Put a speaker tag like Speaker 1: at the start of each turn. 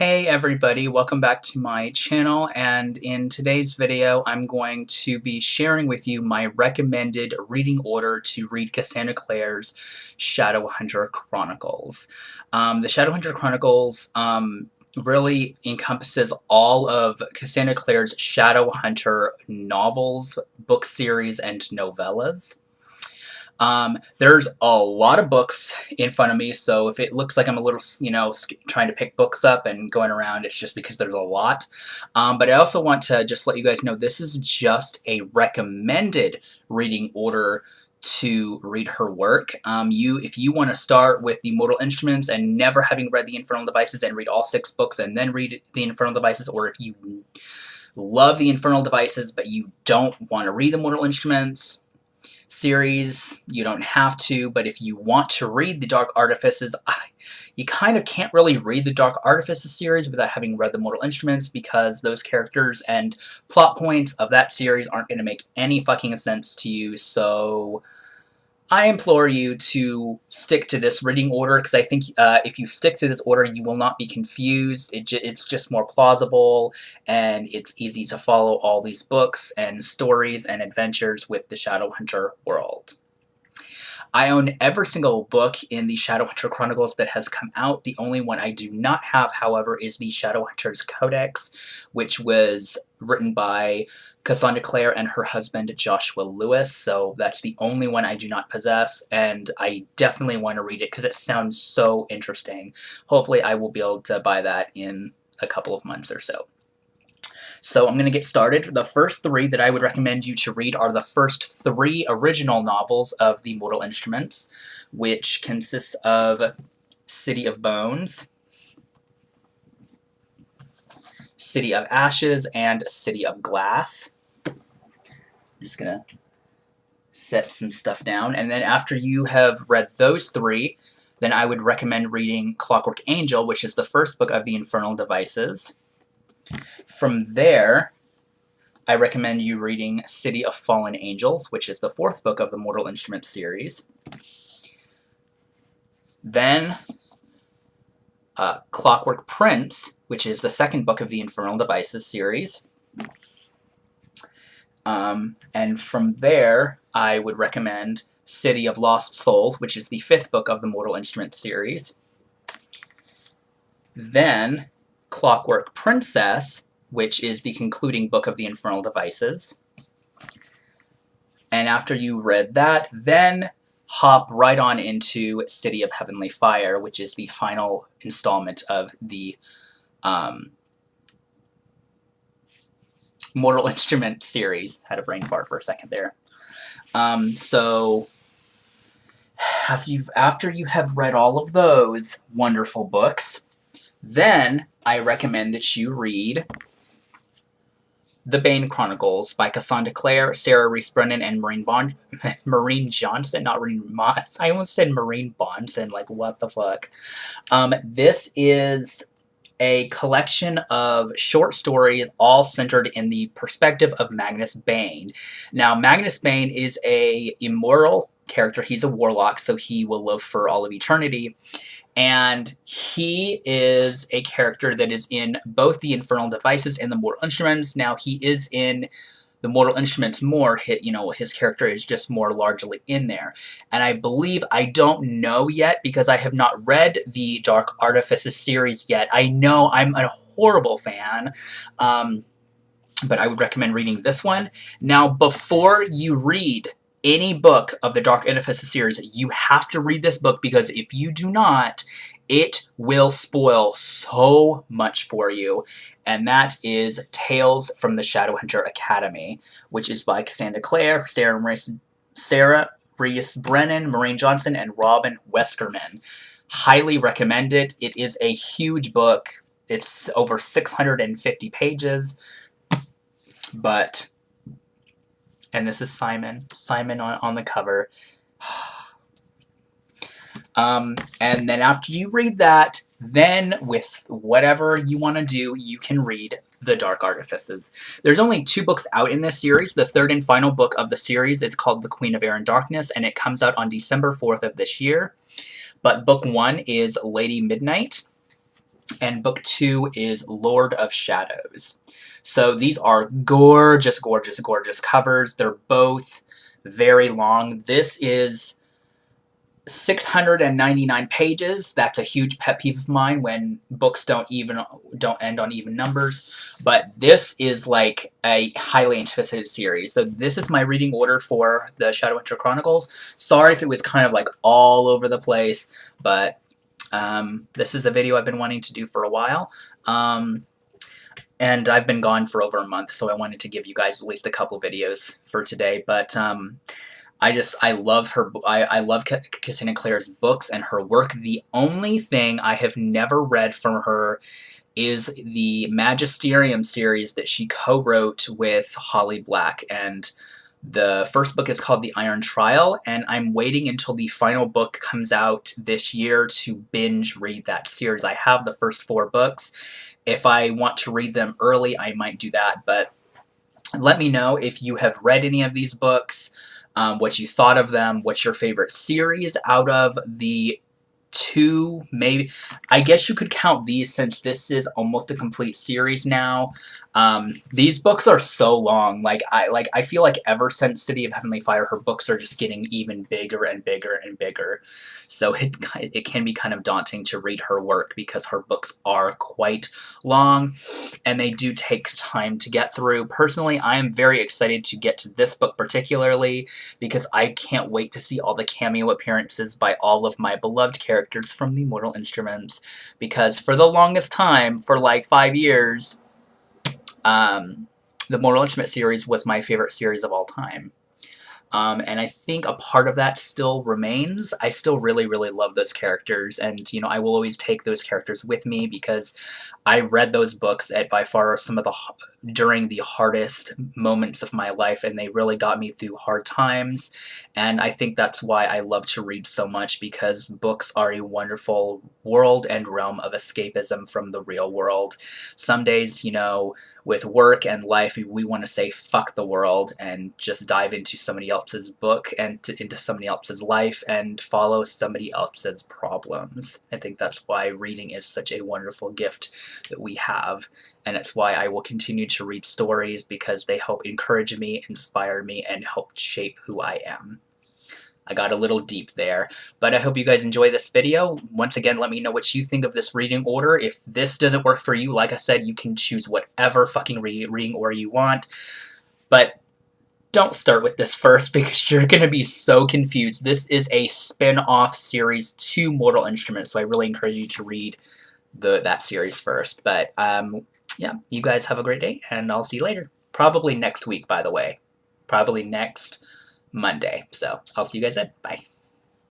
Speaker 1: Hey everybody, welcome back to my channel, and in today's video I'm going to be sharing with you my recommended reading order to read Cassandra Clare's Shadowhunter Chronicles. The Shadowhunter Chronicles really encompasses all of Cassandra Clare's Shadowhunter novels, book series, and novellas. There's a lot of books in front of me, so if it looks like I'm a little, trying to pick books up and going around, it's just because there's a lot. But I also want to just let you guys know this is just a recommended reading order to read her work. If you want to start with the Mortal Instruments and never having read the Infernal Devices and read all 6 books and then read the Infernal Devices, or if you love the Infernal Devices but you don't want to read the Mortal Instruments series, you don't have to, but if you want to read the Dark Artifices, you kind of can't really read the Dark Artifices series without having read the Mortal Instruments, because those characters and plot points of that series aren't going to make any fucking sense to you. So I implore you to stick to this reading order, because I think if you stick to this order, you will not be confused. It's just more plausible, and it's easy to follow all these books and stories and adventures with the Shadowhunter world. I own every single book in the Shadowhunter Chronicles that has come out. The only one I do not have, however, is the Shadowhunter's Codex, which was written by Cassandra Clare and her husband Joshua Lewis. So that's the only one I do not possess, and I definitely want to read it because it sounds so interesting. Hopefully I will be able to buy that in a couple of months or so. So I'm going to get started. The first 3 that I would recommend you to read are the first 3 original novels of the Mortal Instruments, which consists of City of Bones, City of Ashes, and City of Glass. I'm just going to set some stuff down, and then after you have read those 3, then I would recommend reading Clockwork Angel, which is the first book of the Infernal Devices. From there, I recommend you reading City of Fallen Angels, which is the 4th book of the Mortal Instruments series. Then, Clockwork Prince, which is the 2nd book of the Infernal Devices series. And from there, I would recommend City of Lost Souls, which is the 5th book of the Mortal Instruments series. Then, Clockwork Princess, which is the concluding book of the Infernal Devices. And after you read that, then hop right on into City of Heavenly Fire, which is the final installment of the Mortal Instrument series. Had a brain fart for a second there. So after you have read all of those wonderful books, then I recommend that you read The Bane Chronicles by Cassandra Clare, Sarah Reese Brennan, and Maureen Johnson. Not Maureen. I almost said Maureen Bonson. Like, what the fuck? This is a collection of short stories, all centered in the perspective of Magnus Bane. Now, Magnus Bane is a immoral character. He's a warlock, so he will live for all of eternity. And he is a character that is in both the Infernal Devices and the Mortal Instruments. Now, he is in the Mortal Instruments more. His character is just more largely in there. And I believe, I don't know yet, because I have not read the Dark Artifices series yet. I know I'm a horrible fan, but I would recommend reading this one. Now, before you read any book of the Dark Artifices series, you have to read this book, because if you do not, it will spoil so much for you. And that is Tales from the Shadowhunter Academy, which is by Cassandra Clare, Sarah Reese Brennan, Maureen Johnson, and Robin Westerman. Highly recommend it. It is a huge book. It's over 650 pages, and this is Simon on the cover. And then after you read that, then with whatever you want to do, you can read the Dark Artifices. There's only 2 books out in this series. The 3rd and final book of the series is called The Queen of Air and Darkness, and it comes out on December 4th of this year. But book 1 is Lady Midnight. and book 2 is Lord of Shadows. So these are gorgeous, gorgeous, gorgeous covers. They're both very long. This is 699 pages. That's a huge pet peeve of mine when books don't end on even numbers. But this is like a highly anticipated series. So this is my reading order for the Shadowhunter Chronicles. Sorry if it was kind of like all over the place, but this is a video I've been wanting to do for a while. And I've been gone for over a month, so I wanted to give you guys at least a couple videos for today. But I love her. I love Cassandra Clare's books and her work. The only thing I have never read from her is the Magisterium series that she co-wrote with Holly Black, and the first book is called The Iron Trial, and I'm waiting until the final book comes out this year to binge read that series. I have the first 4 books. If I want to read them early, I might do that, but let me know if you have read any of these books, what you thought of them, what's your favorite series out of the 2, maybe. I guess you could count these since this is almost a complete series now. These books are so long. I feel like ever since City of Heavenly Fire, her books are just getting even bigger and bigger and bigger. So it can be kind of daunting to read her work because her books are quite long and they do take time to get through. Personally, I am very excited to get to this book particularly because I can't wait to see all the cameo appearances by all of my beloved characters from the Mortal Instruments, because for the longest time, for like 5 years, the Mortal Instrument series was my favorite series of all time. And I think a part of that still remains. I still really, really love those characters, and, you know, I will always take those characters with me because I read those books at by far some of during the hardest moments of my life, and they really got me through hard times, and I think that's why I love to read so much, because books are a wonderful world and realm of escapism from the real world. Some days, you know, with work and life, we want to say fuck the world and just dive into somebody else's book and into somebody else's life and follow somebody else's problems. I think that's why reading is such a wonderful gift that we have, and it's why I will continue to read stories, because they help encourage me, inspire me, and help shape who I am. I got a little deep there, but I hope you guys enjoy this video. Once again, let me know what you think of this reading order. If this doesn't work for you, like I said, you can choose whatever fucking reading order you want, but don't start with this first because you're going to be so confused. This is a spin-off series to Mortal Instruments, so I really encourage you to read that series first. But yeah, you guys have a great day, and I'll see you later. Probably next week, by the way. Probably next Monday. So I'll see you guys then. Bye.